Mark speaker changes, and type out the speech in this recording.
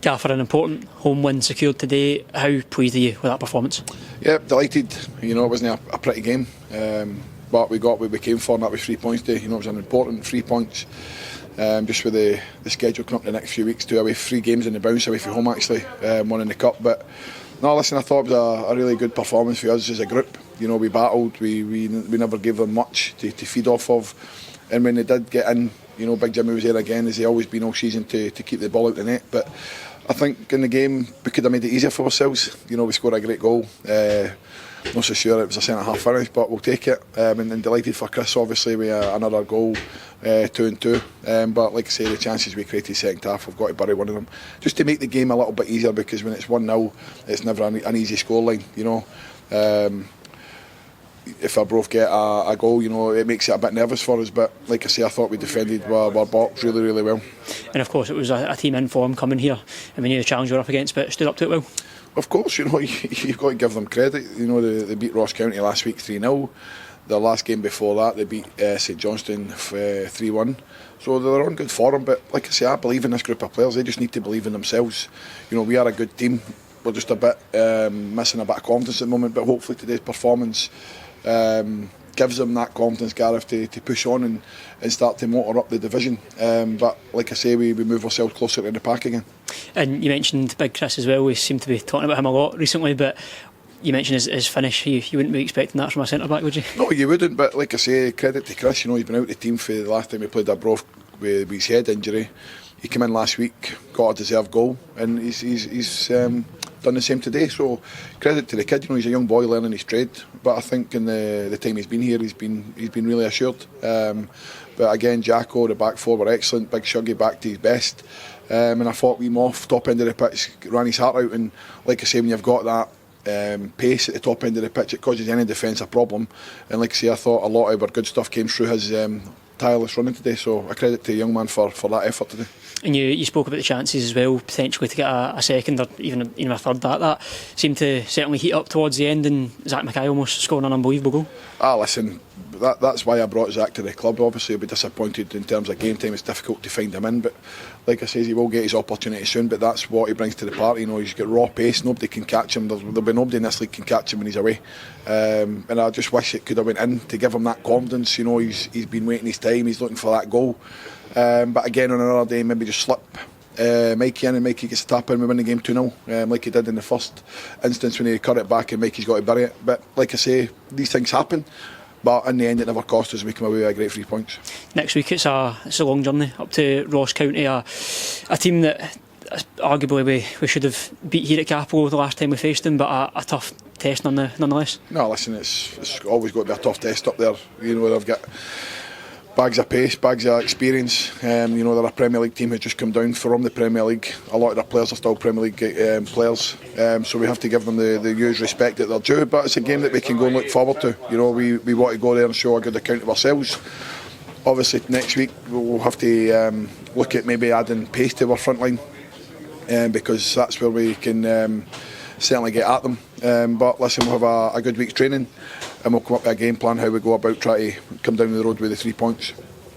Speaker 1: Gaffer, an important home win secured today. How pleased are you with that performance?
Speaker 2: Yeah, delighted. It wasn't a pretty game, but we got what we came for, and that was 3 points today. It was an important 3 points. Just with the schedule coming up the next few weeks, 3 games in the bounce away from home actually, one in the cup. But no, listen, I thought it was a really good performance for us as a group. We battled, we never gave them much to feed off of, and when they did get in, Big Jimmy was there again, as he always been all season, to keep the ball out the net. But I think in the game we could have made it easier for ourselves. We scored a great goal. Not so sure it was a centre-half finish, but we'll take it. And delighted for Chris, obviously, with another goal, 2-2. But like I say, the chances we created second half, we've got to bury one of them, just to make the game a little bit easier, because when it's 1-0, it's never an easy scoreline. If Arbroath get a goal, it makes it a bit nervous for us. But like I say, I thought we defended our box really, really well.
Speaker 1: And of course, it was a team in form coming here. We knew the challenge we were up against, but stood up to it well.
Speaker 2: Of course, you've got to give them credit. They beat Ross County last week 3-0. Their last game before that, they beat St Johnstone 3-1. So they're on good form. But like I say, I believe in this group of players. They just need to believe in themselves. We are a good team. We're just a bit missing a bit of confidence at the moment. But hopefully today's performance gives them that confidence, Gareth, to push on and start to motor up the division. But like I say, we move ourselves closer to the pack again. And
Speaker 1: you mentioned Big Chris as well. We seem to be talking about him a lot recently, but you mentioned his finish. You wouldn't be expecting that from a centre back, would you?
Speaker 2: No, you wouldn't. But like I say, credit to Chris. He's been out of the team for the last time we played Arbroath with his head injury. He came in last week, got a deserved goal, and he's done the same today. So credit to the kid. He's a young boy learning his trade, but I think in the time he's been here, he's been really assured. But again, Jacko, the back four were excellent. Big Shuggy back to his best, and I thought we off top end of the pitch ran his heart out. And like I say, when you've got that pace at the top end of the pitch, it causes any defence a problem. And like I say, I thought a lot of our good stuff came through his tireless running today. So I credit to the young man for that effort today.
Speaker 1: And you spoke about the chances as well, potentially to get a second or even a third. That seemed to certainly heat up towards the end, and Zach Mackay almost scoring an unbelievable goal.
Speaker 2: Listen, that's why I brought Zach to the club. Obviously he'll be disappointed in terms of game time. It's difficult to find him in, but like I say, he will get his opportunity soon. But that's what he brings to the party. He's got raw pace. Nobody can catch him. There'll be nobody in this league can catch him when he's away. And I just wish it could have went in to give him that confidence. He's been waiting his time. He's looking for that goal. But again, on another day, maybe just slip Mikey in, and Mikey gets a tap in. We win the game 2-0, like he did in the first instance when he cut it back and Mikey's got to bury it. But like I say, these things happen. But in the end, it never cost us. We come away with a great 3 points. Next
Speaker 1: week, it's a long journey up to Ross County, a team that arguably we should have beat here at Capel the last time we faced them, but a tough test nonetheless. No, listen, it's always got to be a tough test up there. They've got bags of pace, bags of experience. They're a Premier League team who just come down from the Premier League. A lot of their players are still Premier League players, so we have to give them the huge respect that they're due. But it's a game that we can go and look forward to. We want to go there and show a good account of ourselves. Obviously next week we'll have to look at maybe adding pace to our front line, because that's where we can certainly get at them. But listen, we'll have a good week's training, and we'll come up with a game plan how we go about trying to come down the road with the 3 points.